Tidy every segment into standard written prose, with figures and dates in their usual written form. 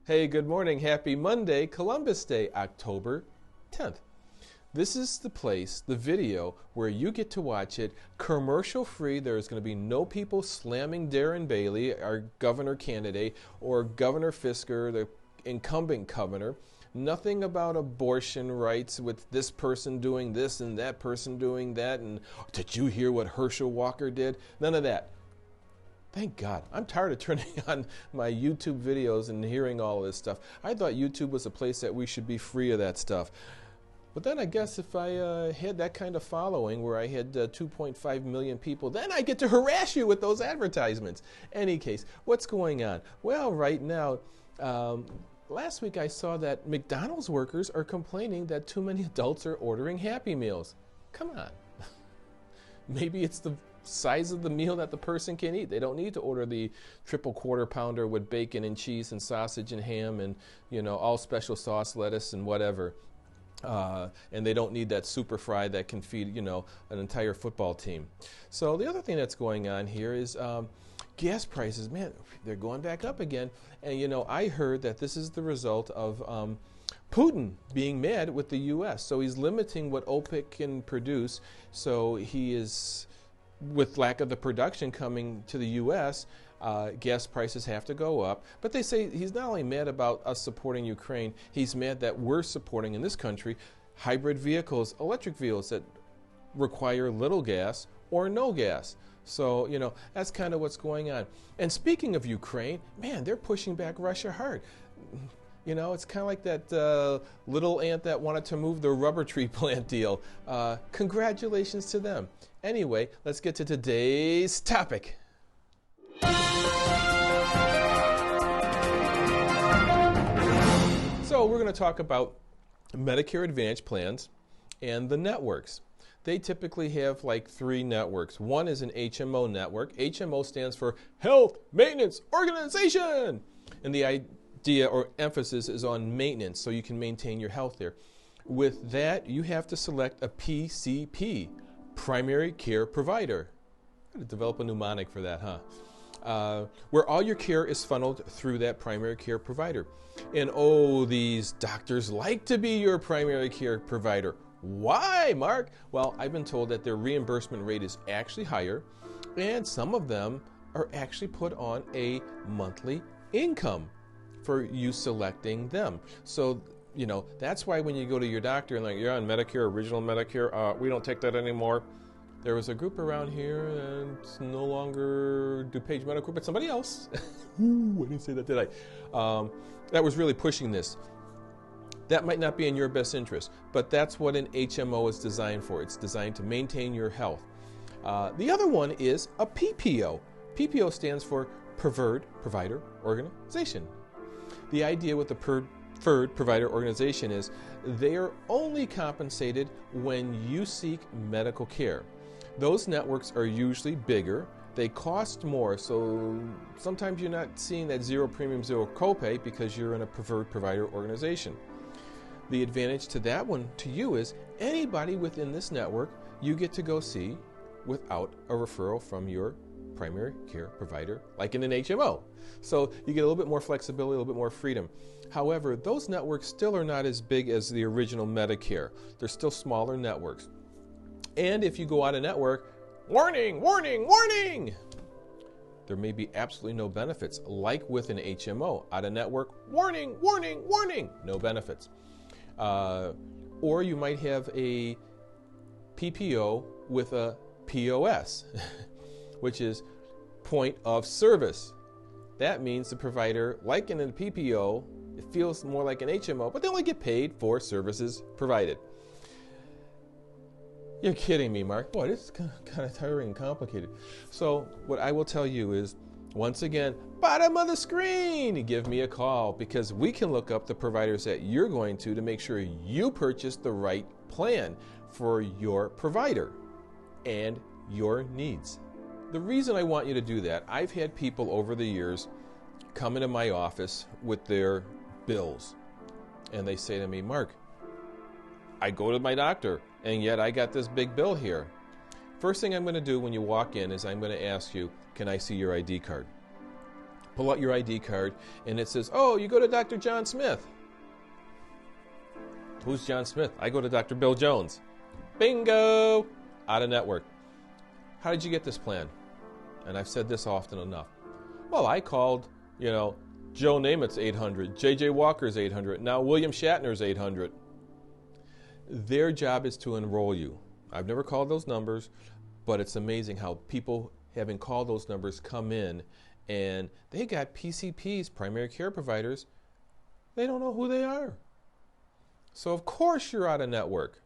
Hey, good morning. Happy Monday, Columbus Day, October 10th. This is the place, the video, where you get to watch it commercial free. There's going to be no people slamming Darren Bailey, our governor candidate, or Governor Fisker, the incumbent governor. Nothing about abortion rights with this person doing this and that person doing that. And did you hear what Herschel Walker did? None of that. Thank God. I'm tired of turning on my YouTube videos and hearing all this stuff. I thought YouTube was a place that we should be free of that stuff. But then I guess if I had that kind of following where I had 2.5 million people, then I get to harass you with those advertisements. Any case, what's going on? Well, right now, last week I saw that McDonald's workers are complaining that too many adults are ordering Happy Meals. Come on. Maybe it's the size of the meal that the person can eat. They don't need to order the triple quarter pounder with bacon and cheese and sausage and ham and, all special sauce, lettuce and whatever. And they don't need that super fry that can feed, an entire football team. So the other thing that's going on here is gas prices. Man, they're going back up again. And, I heard that this is the result of Putin being mad with the U.S. So he's limiting what OPEC can produce. So he is, with lack of the production coming to the U.S., gas prices have to go up. But they say he's not only mad about us supporting Ukraine, he's mad that we're supporting in this country hybrid vehicles, electric vehicles that require little gas or no gas. So, that's kind of what's going on. And speaking of Ukraine, man, they're pushing back Russia hard. It's kind of like that little ant that wanted to move the rubber tree plant deal. Congratulations to them. Anyway, let's get to today's topic. So we're going to talk about Medicare Advantage plans and the networks. They typically have like 3 networks. One is an HMO network. HMO stands for Health Maintenance Organization. And the idea or emphasis is on maintenance, so you can maintain your health there. With that, you have to select a PCP, Primary Care Provider. I got to develop a mnemonic for that, huh? Where all your care is funneled through that primary care provider. And these doctors like to be your primary care provider. Why, Mark? Well, I've been told that their reimbursement rate is actually higher, and some of them are actually put on a monthly income for you selecting them. So, that's why when you go to your doctor and you're on Medicare, original Medicare, we don't take that anymore. There was a group around here and no longer DuPage Medical, but somebody else. Ooh, I didn't say that, did I? That was really pushing this. That might not be in your best interest, but that's what an HMO is designed for. It's designed to maintain your health. The other one is a PPO. PPO stands for Preferred Provider Organization. The idea with the Preferred Provider Organization is they are only compensated when you seek medical care. Those networks are usually bigger. They cost more, so sometimes you're not seeing that zero premium, zero copay because you're in a preferred provider organization. The advantage to that one to you is anybody within this network you get to go see without a referral from your primary care provider, like in an HMO. So you get a little bit more flexibility, a little bit more freedom. However, those networks still are not as big as the original Medicare. They're still smaller networks. And if you go out of network, warning, warning, warning! There may be absolutely no benefits, like with an HMO. Out of network, warning, warning, warning! No benefits. Or you might have a PPO with a POS, which is point of service. That means the provider, like in a PPO, it feels more like an HMO, but they only get paid for services provided. You're kidding me, Mark. Boy, this is kind of tiring and complicated. So what I will tell you is, once again, bottom of the screen, give me a call because we can look up the providers that you're going to make sure you purchase the right plan for your provider and your needs. The reason I want you to do that, I've had people over the years come into my office with their bills, and they say to me, Mark, I go to my doctor, and yet I got this big bill here. First thing I'm going to do when you walk in is I'm going to ask you, can I see your ID card? pull out your ID card, and it says, oh, you go to Dr. John Smith. Who's John Smith? I go to Dr. Bill Jones. Bingo! Out of network. How did you get this plan? And I've said this often enough. Well, I called, Joe Namath's 800, J.J. Walker's 800, now William Shatner's 800. Their job is to enroll you. I've never called those numbers, but it's amazing how people, having called those numbers, come in and they got PCPs, primary care providers. They don't know who they are. So of course you're out of network,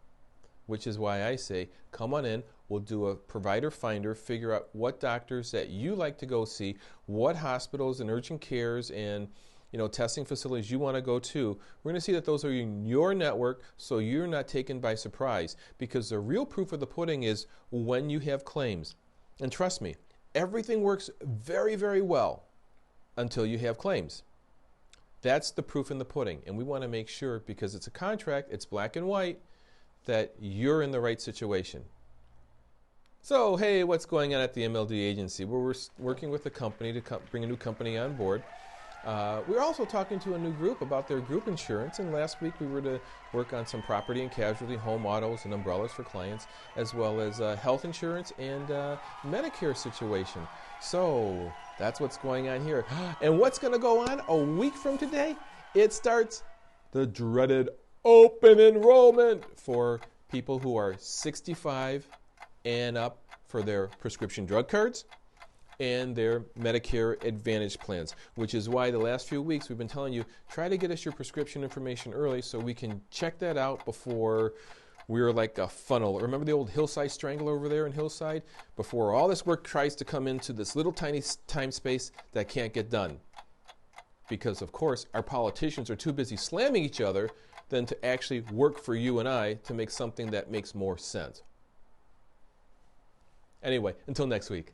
which is why I say, come on in. We'll do a provider finder, figure out what doctors that you like to go see, what hospitals and urgent cares and testing facilities you want to go to. We're going to see that those are in your network so you're not taken by surprise, because the real proof of the pudding is when you have claims. And trust me, everything works very, very well until you have claims. That's the proof in the pudding. And we want to make sure, because it's a contract, it's black and white, that you're in the right situation. So, hey, what's going on at the MLD agency? We're working with a company to bring a new company on board. We're also talking to a new group about their group insurance, and last week we were to work on some property and casualty, home autos, and umbrellas for clients, as well as health insurance and Medicare situation. So that's what's going on here. And what's going to go on a week from today? It starts the dreaded open enrollment for people who are 65 and up for their prescription drug cards and their Medicare Advantage plans, which is why the last few weeks we've been telling you, try to get us your prescription information early so we can check that out before we're like a funnel. Remember the old Hillside Strangler over there in Hillside? Before all this work tries to come into this little tiny time space that can't get done. Because, of course, our politicians are too busy slamming each other than to actually work for you and I to make something that makes more sense. Anyway, until next week.